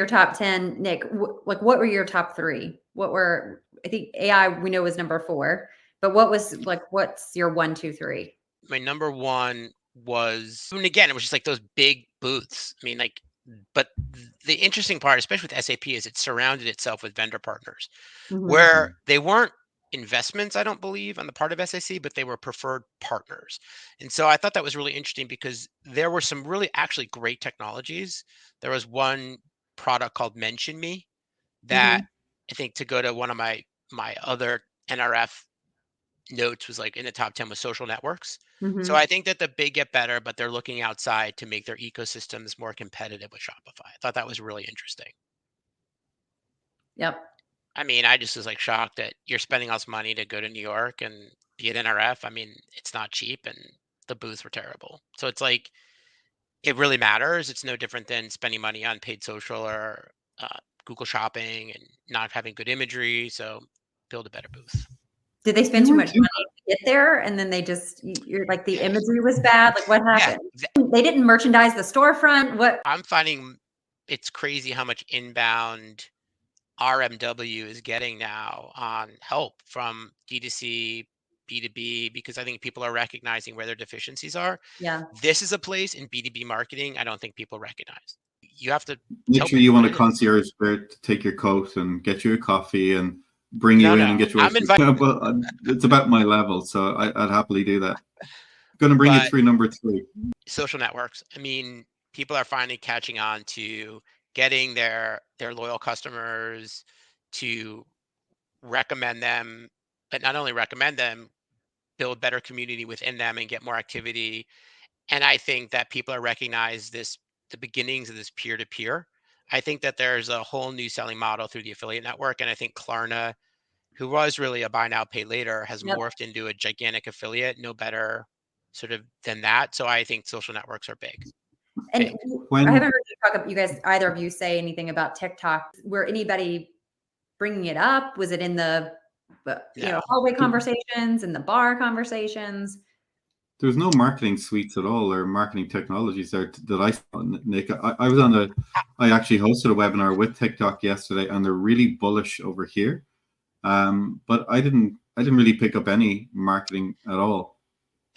your top 10, Nick, like what were your top 3? I think AI we know was number 4, but what's your 1, 2, 3? My number 1 was, and again, it was just like those big booths. I mean, like, but the interesting part, especially with SAP, is it surrounded itself with vendor partners where they weren't investments, I don't believe, on the part of SAC, but they were preferred partners. And so I thought that was really interesting because there were some really actually great technologies. There was one product called Mention Me that I think, to go to one of my other NRF notes, was like in the top 10 with social networks. So I think that the big get better, but they're looking outside to make their ecosystems more competitive with Shopify. I thought that was really interesting. Yep. I mean, I just was like shocked that you're spending all this money to go to New York and be at NRF. I mean, it's not cheap and the booths were terrible. So it's like, it really matters. It's no different than spending money on paid social or Google Shopping and not having good imagery. So build a better booth. Did they spend too much money to get there? And then you're like, the imagery was bad? Like, what happened? Yeah. They didn't merchandise the storefront? What? I'm finding it's crazy how much inbound RMW is getting now on help from D2C, B2B, because I think people are recognizing where their deficiencies are. Yeah. This is a place in B2B marketing I don't think people recognize. You have to literally, you want a concierge spirit to take your coat and get you a coffee and bring you in and get you well, it's about my level, so I'd happily do that. Going to bring you through number 3. Social networks. I mean, people are finally catching on to getting their loyal customers to recommend them, but not only recommend them, build better community within them and get more activity. And I think that people are recognize the beginnings of this peer-to-peer. I think that there's a whole new selling model through the affiliate network. And I think Klarna, who was really a buy now, pay later, has morphed into a gigantic affiliate, no better sort of than that. So I think social networks are big. And I haven't heard you guys, either of you, say anything about TikTok. Were anybody bringing it up? Was it in the hallway conversations and the bar conversations? There's no marketing suites at all or marketing technologies there that I saw, Nick. I actually hosted a webinar with TikTok yesterday, and they're really bullish over here. But I didn't really pick up any marketing at all.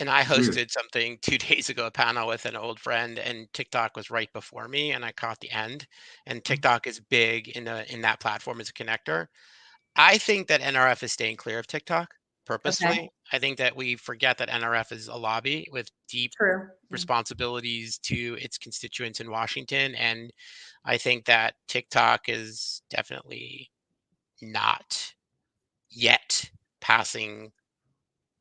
And I hosted something 2 days ago, a panel with an old friend, and TikTok was right before me, and I caught the end. And TikTok is big in that platform as a connector. I think that NRF is staying clear of TikTok purposefully. Okay. I think that we forget that NRF is a lobby with deep responsibilities to its constituents in Washington. And I think that TikTok is definitely not yet passing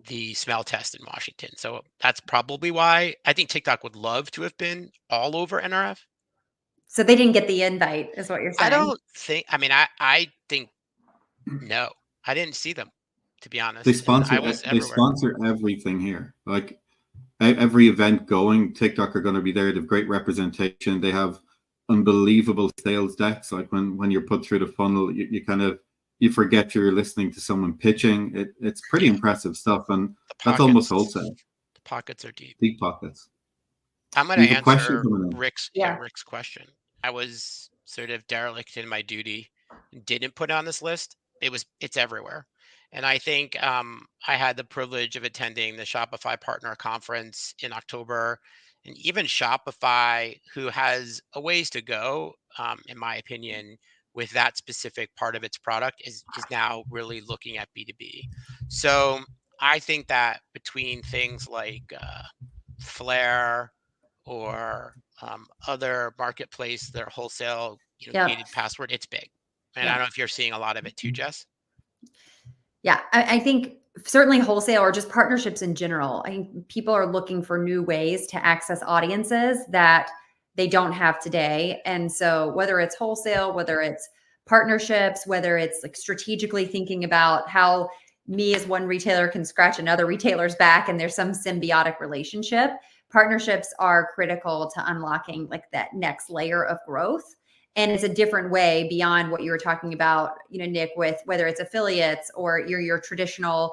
the smell test in Washington. So that's probably why I think TikTok would love to have been all over NRF. So they didn't get the invite, is what you're saying? I don't think, I think, no, I didn't see them, to be honest. They sponsor everything here. Like every event going, TikTok are going to be there. They have great representation. They have unbelievable sales decks. Like when you're put through the funnel, you forget you're listening to someone pitching. It's pretty impressive stuff, and that's almost wholesale. The pockets are deep. Deep pockets. I'm going to answer Rick's question. I was sort of derelict in my duty, didn't put it on this list. It's everywhere. And I think I had the privilege of attending the Shopify Partner Conference in October, and even Shopify, who has a ways to go, in my opinion, with that specific part of its product, is now really looking at B2B. So I think that between things like Flare or other marketplace, their wholesale gated password, it's big. And I don't know if you're seeing a lot of it too, Jess. Yeah, I think certainly wholesale or just partnerships in general. I think people are looking for new ways to access audiences that they don't have today. And so whether it's wholesale, whether it's partnerships, whether it's like strategically thinking about how me as one retailer can scratch another retailer's back and there's some symbiotic relationship, partnerships are critical to unlocking like that next layer of growth. And it's a different way beyond what you were talking about, Nick, with whether it's affiliates or your traditional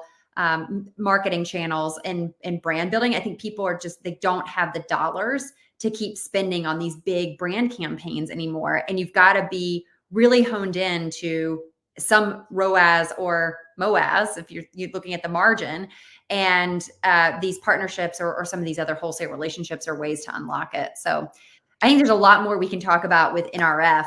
marketing channels and brand building. I think people are they don't have the dollars to keep spending on these big brand campaigns anymore. And you've got to be really honed in to some ROAS or MOAS, if you're looking at the margin, and these partnerships or some of these other wholesale relationships are ways to unlock it. So I think there's a lot more we can talk about with NRF